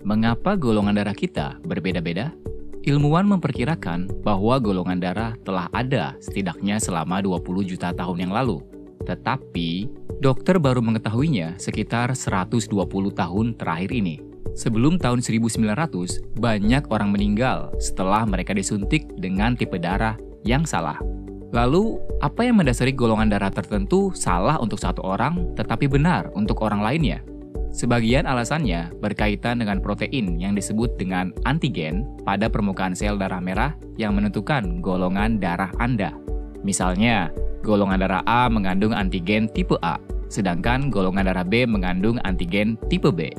mengapa golongan darah kita berbeda-beda? Ilmuwan memperkirakan bahwa golongan darah telah ada setidaknya selama 20 juta tahun yang lalu. Tetapi, dokter baru mengetahuinya sekitar 120 tahun terakhir ini. Sebelum tahun 1900, banyak orang meninggal setelah mereka disuntik dengan tipe darah yang salah. Lalu, apa yang mendasari golongan darah tertentu salah untuk satu orang tetapi benar untuk orang lainnya? Sebagian alasannya berkaitan dengan protein yang disebut dengan antigen pada permukaan sel darah merah yang menentukan golongan darah Anda. Misalnya, golongan darah A mengandung antigen tipe A, sedangkan golongan darah B mengandung antigen tipe B.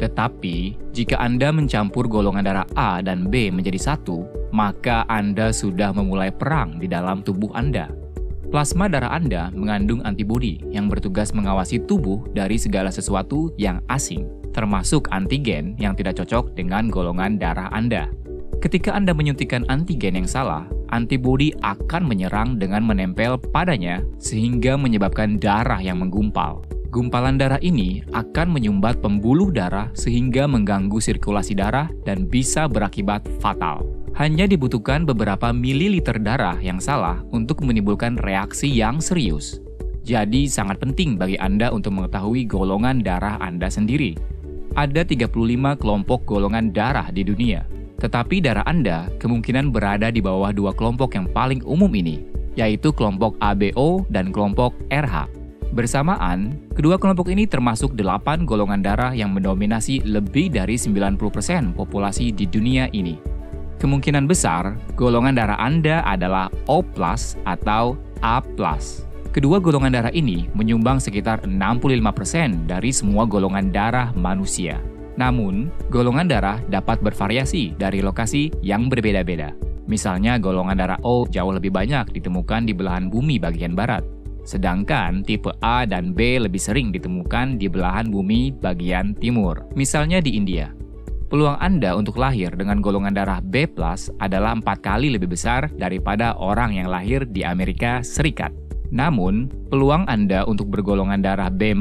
Tetapi, jika Anda mencampur golongan darah A dan B menjadi satu, maka Anda sudah memulai perang di dalam tubuh Anda. Plasma darah Anda mengandung antibodi yang bertugas mengawasi tubuh dari segala sesuatu yang asing, termasuk antigen yang tidak cocok dengan golongan darah Anda. Ketika Anda menyuntikkan antigen yang salah, antibodi akan menyerang dengan menempel padanya sehingga menyebabkan darah yang menggumpal. Gumpalan darah ini akan menyumbat pembuluh darah sehingga mengganggu sirkulasi darah dan bisa berakibat fatal. Hanya dibutuhkan beberapa mililiter darah yang salah untuk menimbulkan reaksi yang serius. Jadi sangat penting bagi Anda untuk mengetahui golongan darah Anda sendiri. Ada 35 kelompok golongan darah di dunia, tetapi darah Anda kemungkinan berada di bawah dua kelompok yang paling umum ini, yaitu kelompok ABO dan kelompok RH. Bersamaan, kedua kelompok ini termasuk 8 golongan darah yang mendominasi lebih dari 90% populasi di dunia ini. Kemungkinan besar, golongan darah Anda adalah O+ atau A+. Kedua golongan darah ini menyumbang sekitar 65% dari semua golongan darah manusia. Namun, golongan darah dapat bervariasi dari lokasi yang berbeda-beda. Misalnya, golongan darah O jauh lebih banyak ditemukan di belahan bumi bagian barat. Sedangkan tipe A dan B lebih sering ditemukan di belahan bumi bagian timur, misalnya di India. Peluang Anda untuk lahir dengan golongan darah B+ adalah 4 kali lebih besar daripada orang yang lahir di Amerika Serikat. Namun, peluang Anda untuk bergolongan darah B-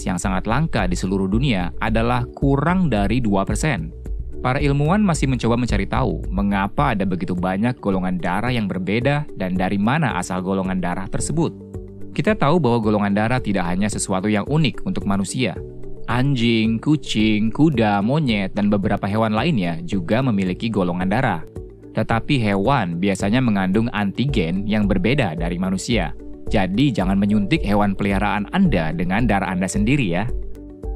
yang sangat langka di seluruh dunia adalah kurang dari 2%. Para ilmuwan masih mencoba mencari tahu mengapa ada begitu banyak golongan darah yang berbeda dan dari mana asal golongan darah tersebut. Kita tahu bahwa golongan darah tidak hanya sesuatu yang unik untuk manusia. Anjing, kucing, kuda, monyet, dan beberapa hewan lainnya juga memiliki golongan darah. Tetapi hewan biasanya mengandung antigen yang berbeda dari manusia. Jadi jangan menyuntik hewan peliharaan Anda dengan darah Anda sendiri ya.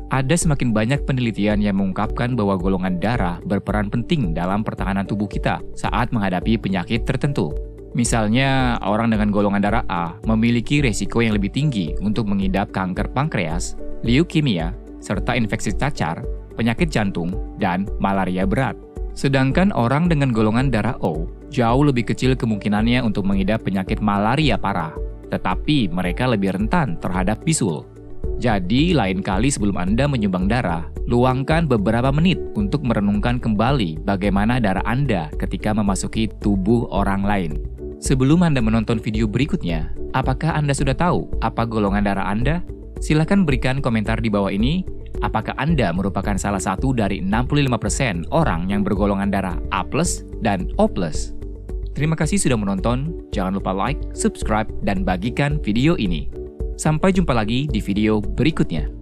Ada semakin banyak penelitian yang mengungkapkan bahwa golongan darah berperan penting dalam pertahanan tubuh kita saat menghadapi penyakit tertentu. Misalnya, orang dengan golongan darah A memiliki resiko yang lebih tinggi untuk mengidap kanker pankreas, leukemia, serta infeksi cacar, penyakit jantung, dan malaria berat. Sedangkan orang dengan golongan darah O jauh lebih kecil kemungkinannya untuk mengidap penyakit malaria parah, tetapi mereka lebih rentan terhadap bisul. Jadi, lain kali sebelum Anda menyumbang darah, luangkan beberapa menit untuk merenungkan kembali bagaimana darah Anda ketika memasuki tubuh orang lain. Sebelum Anda menonton video berikutnya, apakah Anda sudah tahu apa golongan darah Anda? Silakan berikan komentar di bawah ini, apakah Anda merupakan salah satu dari 65% orang yang bergolongan darah A+ dan O+. Terima kasih sudah menonton, jangan lupa like, subscribe, dan bagikan video ini. Sampai jumpa lagi di video berikutnya.